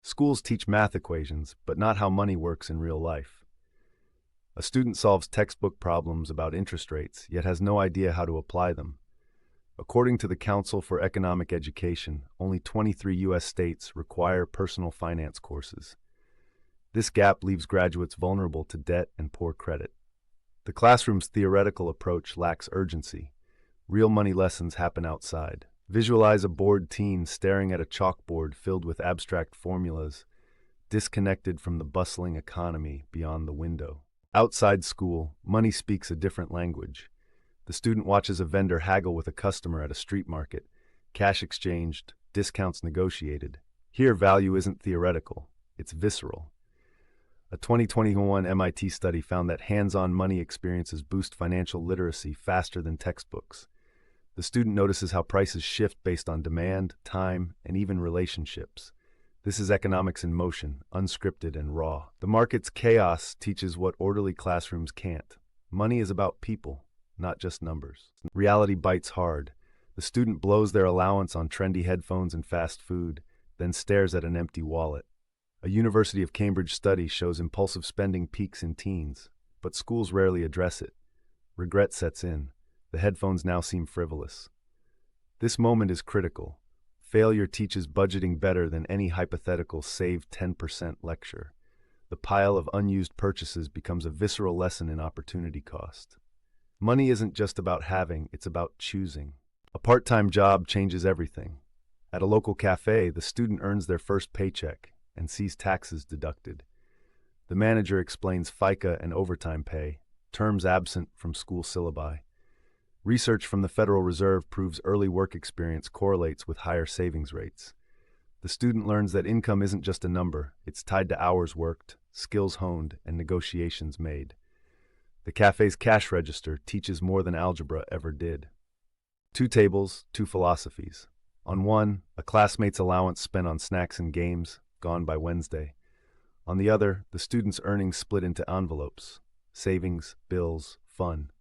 Schools teach math equations, but not how money works in real life. A student solves textbook problems about interest rates, yet has no idea how to apply them. According to the Council for Economic Education, only 23 U.S. states require personal finance courses. This gap leaves graduates vulnerable to debt and poor credit. The classroom's theoretical approach lacks urgency. Real money lessons happen outside. Visualize a bored teen staring at a chalkboard filled with abstract formulas, disconnected from the bustling economy beyond the window. Outside school, money speaks a different language. The student watches a vendor haggle with a customer at a street market, cash exchanged, discounts negotiated. Here, value isn't theoretical, it's visceral. A 2021 MIT study found that hands-on money experiences boost financial literacy faster than textbooks. The student notices how prices shift based on demand, time, and even relationships. This is economics in motion, unscripted and raw. The market's chaos teaches what orderly classrooms can't. Money is about people, not just numbers. Reality bites hard. The student blows their allowance on trendy headphones and fast food, then stares at an empty wallet. A University of Cambridge study shows impulsive spending peaks in teens, but schools rarely address it. Regret sets in. The headphones now seem frivolous. This moment is critical. Failure teaches budgeting better than any hypothetical save 10% lecture. The pile of unused purchases becomes a visceral lesson in opportunity cost. Money isn't just about having, it's about choosing. A part-time job changes everything. At a local cafe, the student earns their first paycheck and sees taxes deducted. The manager explains FICA and overtime pay, terms absent from school syllabi. Research from the Federal Reserve proves early work experience correlates with higher savings rates. The student learns that income isn't just a number, it's tied to hours worked, skills honed, and negotiations made. The cafe's cash register teaches more than algebra ever did. Two tables, two philosophies. On one, a classmate's allowance spent on snacks and games, gone by Wednesday. On the other, the student's earnings split into envelopes, savings, bills, fun.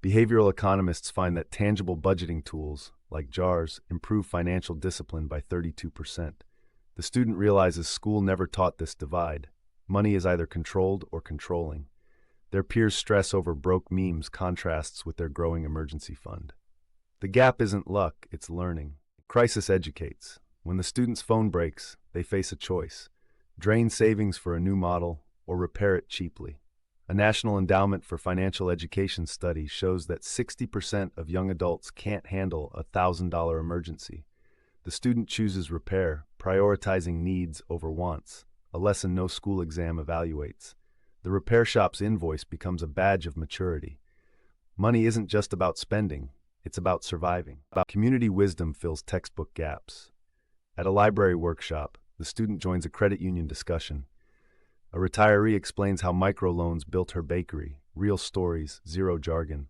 Behavioral economists find that tangible budgeting tools, like jars, improve financial discipline by 32%. The student realizes school never taught this divide. Money is either controlled or controlling. Their peers' stress over broke memes contrasts with their growing emergency fund. The gap isn't luck, it's learning. Crisis educates. When the student's phone breaks, they face a choice: drain savings for a new model or repair it cheaply. A National Endowment for Financial Education study shows that 60% of young adults can't handle a $1,000 emergency. The student chooses repair, prioritizing needs over wants, a lesson no school exam evaluates. The repair shop's invoice becomes a badge of maturity. Money isn't just about spending, it's about surviving. Community wisdom fills textbook gaps. At a library workshop, the student joins a credit union discussion. A retiree explains how microloans built her bakery, real stories, zero jargon.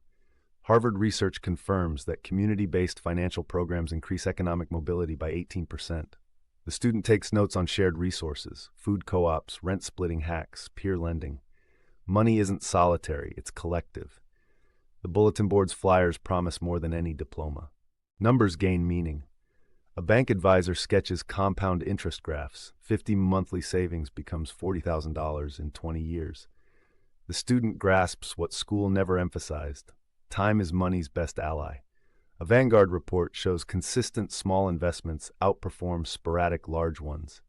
Harvard research confirms that community-based financial programs increase economic mobility by 18%. The student takes notes on shared resources, food co-ops, rent-splitting hacks, peer lending. Money isn't solitary, it's collective. The bulletin board's flyers promise more than any diploma. Numbers gain meaning. A bank advisor sketches compound interest graphs. 50 monthly savings becomes $40,000 in 20 years. The student grasps what school never emphasized. Time is money's best ally. A Vanguard report shows consistent small investments outperform sporadic large ones.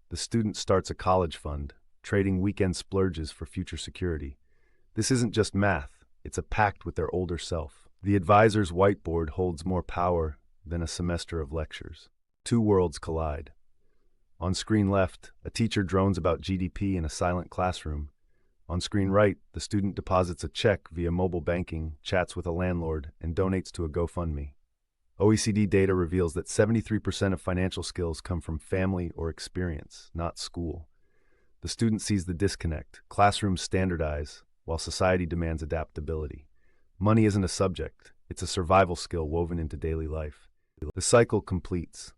The student starts a college fund, trading weekend splurges for future security. This isn't just math, it's a pact with their older self. The advisor's whiteboard holds more power than a semester of lectures. Two worlds collide. On screen left, a teacher drones about GDP in a silent classroom. On screen right, the student deposits a check via mobile banking, chats with a landlord, and donates to a GoFundMe. OECD data reveals that 73% of financial skills come from family or experience, not school. The student sees the disconnect. Classrooms standardize, while society demands adaptability. Money isn't a subject, it's a survival skill woven into daily life. The cycle completes.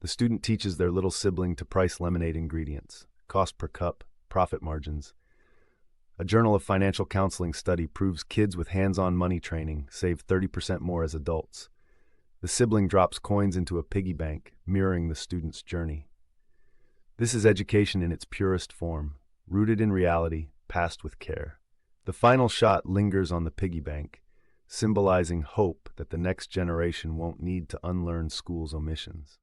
The student teaches their little sibling to price lemonade ingredients, cost per cup, profit margins. A Journal of Financial Counseling study proves kids with hands-on money training save 30% more as adults. The sibling drops coins into a piggy bank, mirroring the student's journey. This is education in its purest form, rooted in reality, passed with care. The final shot lingers on the piggy bank, symbolizing hope that the next generation won't need to unlearn school's omissions.